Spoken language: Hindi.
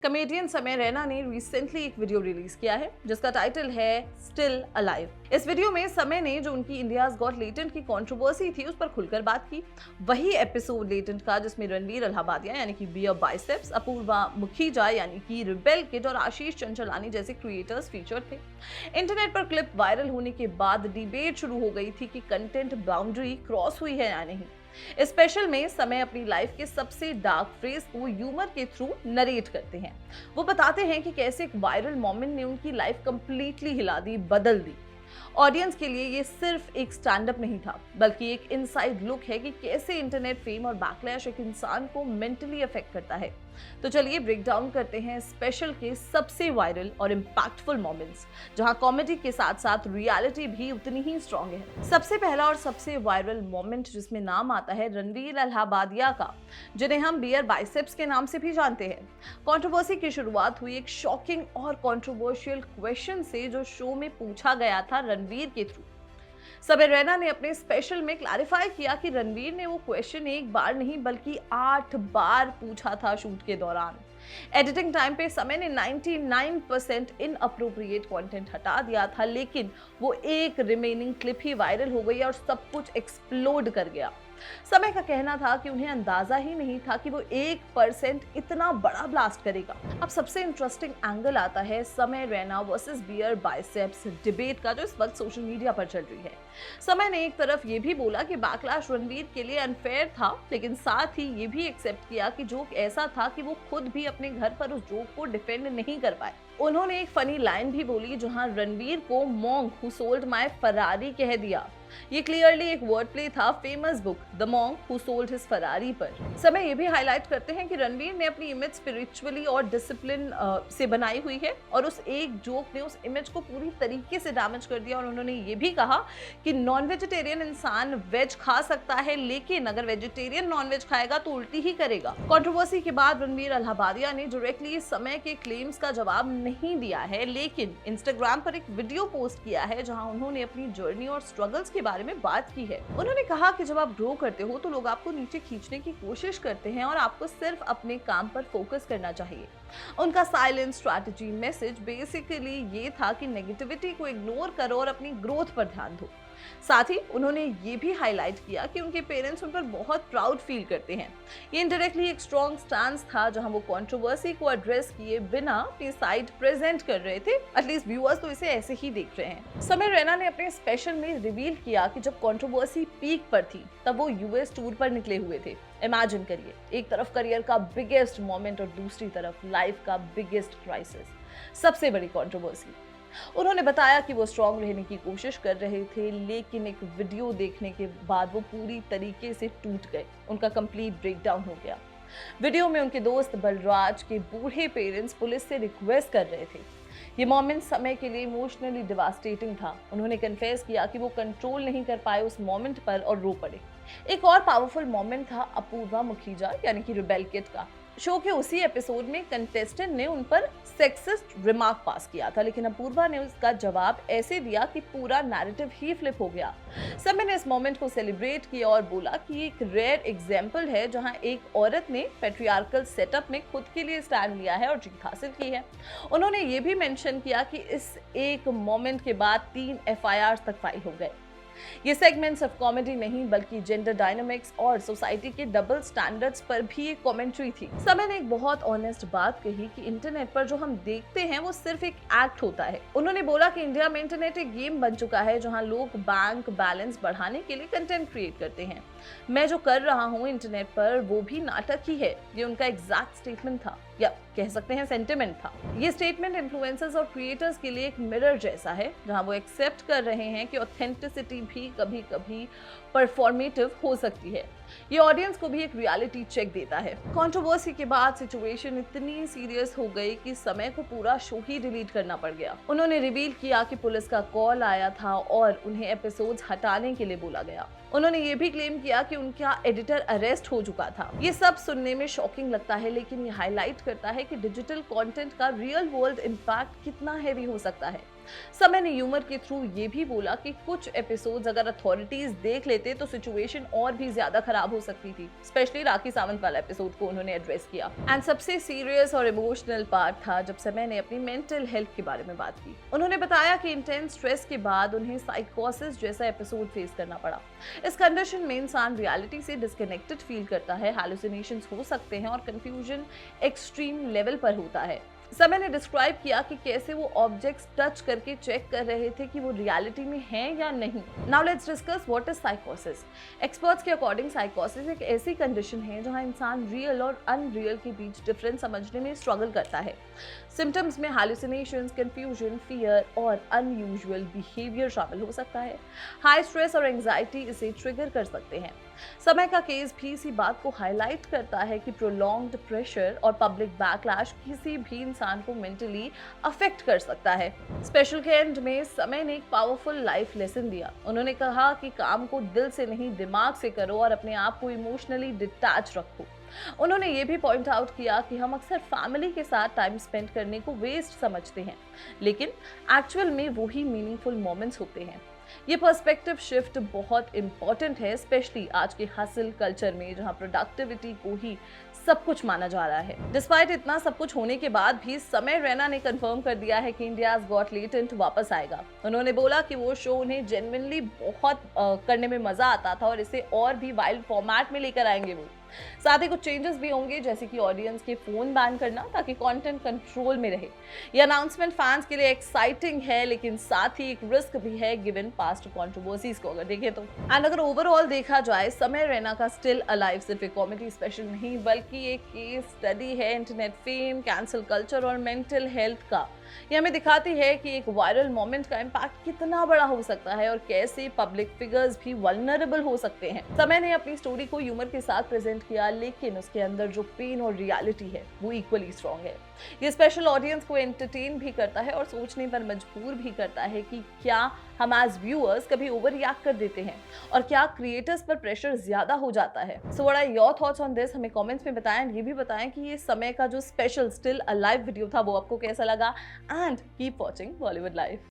कॉमेडियन समय रैना ने रिसेंटली एक वीडियो रिलीज किया है जिसका टाइटल है स्टिल अलाइव। इस वीडियो में समय ने जो उनकी इंडियाज गॉट लेटेंट की कंट्रोवर्सी थी उस पर खुलकर बात की। वही एपिसोड लेटेंट का जिसमें रणवीर अल्हाबादिया यानी कि बियर बाइसेप्स, अपूर्वा मुखीजा यानी कि रिबेल किड और आशीष चंचलानी जैसे क्रिएटर्स फीचर थे। इंटरनेट पर क्लिप वायरल होने के बाद डिबेट शुरू हो गई थी कि कंटेंट बाउंड्री क्रॉस हुई है या नहीं। इस स्पेशल में समय अपनी लाइफ के सबसे डार्क फेज को ह्यूमर के थ्रू नरेट करते हैं। वो बताते हैं कि कैसे एक वायरल मोमेंट ने उनकी लाइफ कंप्लीटली हिला दी, बदल दी। ऑडियंस के लिए ये सिर्फ एक स्टैंड अप नहीं था, बल्कि एक इनसाइड लुक है कि कैसे इंटरनेट फेम और बैकलैश एक इंसान को मेंटली अफेक्ट करता है। तो चलिए ब्रेक डाउन करते हैं स्पेशल के सबसे वायरल और इम्पैक्टफुल मोमेंट्स, जहां कॉमेडी के साथ साथ रियलिटी भी उतनी ही स्ट्रांग है। सबसे पहला और सबसे वायरल मोमेंट जिसमें नाम आता है रणवीर अल्हाबादिया का, जिन्हें हम बियर बाइसेप्स के नाम से भी जानते हैं। कंट्रोवर्सी की शुरुआत हुई एक शॉकिंग और कंट्रोवर्शियल क्वेश्चन से जो शो में पूछा गया था रणवीर के थ्रू। समय रैना ने अपने स्पेशल में क्लैरिफाई किया कि रणवीर ने वो क्वेश्चन एक बार नहीं बल्कि 8 बार पूछा था शूट के दौरान। एडिटिंग टाइम पे समय ने 99% इनअप्रोप्रिएट कंटेंट हटा दिया था, लेकिन वो एक रिमेनिंग क्लिप ही वायरल हो गई और सब कुछ एक्सप्लोड कर गया। समय का कहना था कि उन्हें अंदाजा ही नहीं था कि वो 1% इतना बड़ा ब्लास्ट करेगा। अब सबसे इंटरेस्टिंग एंगल आता है Samay Raina versus beer biceps debate का, जो इस वक्त सोशल मीडिया पर चल रही है। समय ने एक तरफ ये भी बोला कि बैकलैश रणवीर के लिए अनफेयर था, लेकिन साथ ही ये भी एक्सेप्ट किया कि जोक ऐसा था कि वो खुद भी अपने घर पर उस जोक को डिफेंड नहीं कर पाए। उन्होंने एक फनी लाइन भी बोली जहां रणवीर को monk who sold my Ferrari कह दिया। ये क्लियरली एक वर्ड प्ले था famous book the monk who sold his Ferrari पर। समय ये भी हाईलाइट करते हैं कि रणवीर ने अपनी इमेज स्पिरिचुअली और डिसिप्लिन से बनाई हुई है, और उस एक जोक ने उस इमेज को पूरी तरीके से डैमेज कर दिया। और उन्होंने ये भी कहा कि नॉन वेजिटेरियन इंसान वेज खा सकता है, लेकिन अगर वेजिटेरियन नॉन वेज खाएगा तो उल्टी ही करेगा। कंट्रोवर्सी के बाद रणवीर अल्हाबादिया ने डायरेक्टली समय के क्लेम्स का जवाब नहीं दिया है, लेकिन इंस्टाग्राम पर एक वीडियो पोस्ट किया है जहां उन्होंने अपनी जर्नी और स्ट्रगल्स के बारे में बात की है। उन्होंने कहा कि जब आप ग्रो करते हो तो लोग आपको नीचे खींचने की कोशिश करते हैं और आपको सिर्फ अपने काम पर फोकस करना चाहिए। उनका साइलेंट स्ट्रैटेजी मैसेज बेसिकली ये था कि नेगेटिविटी को इग्नोर करो और अपनी ग्रोथ पर ध्यान दो। साथ ही उन्होंने ये भी हाईलाइट किया कि उनके पेरेंट्स उन पर बहुत प्राउड फील करते हैं। ये इनडायरेक्टली एक स्ट्रॉन्ग स्टांस था जहां वो कंट्रोवर्सी को एड्रेस किए बिना अपनी साइड प्रेजेंट कर रहे थे। एटलीस्ट व्यूअर्स तो इसे ऐसे ही देख रहे हैं। समय रैना ने अपने स्पेशल में रिवील किया कि जब कंट्रोवर्सी पीक पर थी तब वो यूएस टूर पर निकले हुए थे। इमेजिन करिए, एक तरफ करियर का बिगेस्ट मोमेंट और दूसरी तरफ लाइफ का बिगेस्ट क्राइसिस, सबसे बड़ी कंट्रोवर्सी। उन्होंने बताया कि वो स्ट्रॉन्ग रहने की कोशिश कर रहे थे, लेकिन एक वीडियो देखने के बाद वो पूरी तरीके से टूट गए। उनका कंप्लीट ब्रेकडाउन हो गया। वीडियो में उनके दोस्त बलराज के बूढ़े पेरेंट्स पुलिस से रिक्वेस्ट कर रहे थे। ये मोमेंट समय के लिए इमोशनली डिवास्टेटिंग था। उन्होंने कन्फेस किया कि वो कंट्रोल नहीं कर पाए उस मोमेंट पर और रो पड़े। एक और पावरफुल मोमेंट था अपूर्वा मुखीजा यानी कि रिबेल किड का। शो के उसी एपिसोड में कंटेस्टेंट ने उन पर सेक्सिस्ट रिमार्क पास किया था, लेकिन अपूर्वा ने उसका जवाब ऐसे दिया कि पूरा नैरेटिव ही फ्लिप हो गया। समय ने इस मोमेंट को सेलिब्रेट किया और बोला कि एक रेयर एग्जाम्पल है जहां एक औरत ने पैट्रियार्कल सेटअप में खुद के लिए स्टैंड लिया है और जीत हासिल की है। उन्होंने ये भी मेंशन किया कि इस एक मोमेंट के बाद 3 FIRs तक फाइल हो गए। ये सेगमेंट सिर्फ कॉमेडी नहीं बल्कि जेंडर डायनामिक्स और सोसाइटी के डबल स्टैंडर्ड्स पर भी एक कमेंट्री थी। समय ने एक बहुत ऑनेस्ट बात कही कि इंटरनेट पर जो हम देखते हैं वो सिर्फ एक एक्ट होता है। उन्होंने बोला कि इंडिया में इंटरनेट एक गेम बन चुका है जहां लोग बैंक बैलेंस बढ़ाने के लिए कंटेंट क्रिएट करते हैं। मैं जो कर रहा हूँ इंटरनेट पर वो भी नाटक ही है। ये उनका एग्जैक्ट स्टेटमेंट था, या कह सकते हैं सेंटिमेंट था। ये स्टेटमेंट इन्फ्लुएंसर्स और क्रिएटर्स के लिए एक मिरर जैसा है जहां वो एक्सेप्ट कर रहे हैं कि ऑथेंटिसिटी भी कभी-कभी परफॉर्मेटिव हो सकती है। ये ऑडियंस को भी एक रियलिटी चेक देता है। कंट्रोवर्सी के बाद सिचुएशन इतनी सीरियस हो गई कि समय को पूरा शो ही डिलीट करना पड़ गया। उन्होंने रिवील किया कि पुलिस का कॉल आया था और उन्हें एपिसोड्स हटाने के लिए बोला गया। उन्होंने ये भी क्लेम किया कि उनका एडिटर अरेस्ट हो चुका था। ये सब सुनने में शॉकिंग लगता है, लेकिन ये हाईलाइट करता है कि डिजिटल कंटेंट का रियल वर्ल्ड इम्पैक्ट कितना हैवी हो सकता है। समय ने ह्यूमर के थ्रू ये भी बोला कि कुछ एपिसोड्स अगर अथॉरिटीज देख लेते तो सिचुएशन और भी ज्यादा खराब हो सकती थी। स्पेशली राखी सावंत वाला एपिसोड को उन्होंने एड्रेस किया। एंड सबसे सीरियस और इमोशनल पार्ट था जब समय ने अपनी मेंटल हेल्थ के बारे में बात की। उन्होंने बताया कि इंटेंस स्ट्रेस के बाद उन्हें साइकोसिस जैसा एपिसोड फेस करना पड़ा। इस कंडीशन में इंसान रियलिटी से डिस्कनेक्टेड फील करता है, हैलुसिनेशंस हो सकते हैं और कंफ्यूजन एक्सट्रीम लेवल पर होता है। समय ने डिस्क्राइब किया कि कैसे वो ऑब्जेक्ट्स टच करके चेक कर रहे थे कि वो रियलिटी में हैं या नहीं। Now let's discuss what is साइकोसिस। एक्सपर्ट्स के अकॉर्डिंग साइकोसिस एक ऐसी कंडीशन है जहां इंसान रियल और अनरियल के बीच डिफरेंस समझने में स्ट्रगल करता है। सिम्टम्स में हैलुसिनेशंस, कंफ्यूजन, फियर और अनयूजुअल बिहेवियर शामिल हो सकता है। हाई स्ट्रेस और एंजाइटी इसे ट्रिगर कर सकते हैं। समय का केस भी इसी बात को हाईलाइट करता है कि प्रोलॉन्ग्ड प्रेशर और पब्लिक बैकलैश किसी भी इंसान को मेंटली अफेक्ट कर सकता है। स्पेशल के एंड में समय ने एक पावरफुल लाइफ लेसन दिया। उन्होंने कहा कि काम को दिल से नहीं दिमाग से करो और अपने आप को इमोशनली डिटैच रखो। उन्होंने ये भी पॉइंट आउट किया कि हम अक्सर फैमिली के साथ टाइम स्पेंड करने को वेस्ट समझते हैं, लेकिन एक्चुअल में वो ही मीनिंगफुल मोमेंट्स होते हैं। ये पर्सपेक्टिव शिफ्ट बहुत इंपॉर्टेंट है, स्पेशली आज के हसल कल्चर में जहां प्रोडक्टिविटी को ही सब कुछ माना जा रहा है। डिस्पाइट इतना सब कुछ होने के बाद भी समय रैना ने कंफर्म कर दिया है कि इंडियाज गॉट लेटेंट वापस आएगा। उन्होंने बोला कि वो शो उन्हें जेन्युइनली बहुत करने में मजा आता था और इसे और भी वाइल्ड फॉर्मेट में लेकर आएंगे वो। साथ ही कुछ चेंजेस भी होंगे, जैसे कि ऑडियंस के फोन बैन करना ताकि कंटेंट कंट्रोल में रहे। ये अनाउंसमेंट फैंस के लिए एक्साइटिंग है, लेकिन साथ ही एक रिस्क भी है गिवन पास्ट कंट्रोवर्सीज को अगर देखें तो। एंड अगर ओवरऑल देखा जाए, समय रैना का स्टिल अलाइव सिर्फ एक कॉमेडी स्पेशल नहीं बल्कि एक केस स्टडी है इंटरनेट फेम, कैंसल कल्चर और मेंटल हेल्थ का। ये हमें दिखाती है कि एक वायरल मोमेंट का इम्पैक्ट कितना बड़ा हो सकता है और कैसे पब्लिक फिगर्स भी वल्नरेबल हो सकते हैं। समय ने अपनी स्टोरी को ह्यूमर के साथ प्रेजेंट किया, लेकिन उसके अंदर जो पेन और रियलिटी है वो इक्वली स्ट्रॉन्ग है। ये स्पेशल ऑडियंस को एंटरटेन भी करता है और सोचने पर मजबूर भी करता है कि क्या हम एज व्यूअर्स कभी ओवर रिएक्ट कर देते हैं और क्या क्रिएटर्स पर प्रेशर ज्यादा हो जाता है। So what are your thoughts on this, हमें कमेंट्स में बताएं। ये भी बताएं कि ये समय का जो स्पेशल स्टिल अलाइव वीडियो था वो आपको कैसा लगा। And keep watching Bollywood live.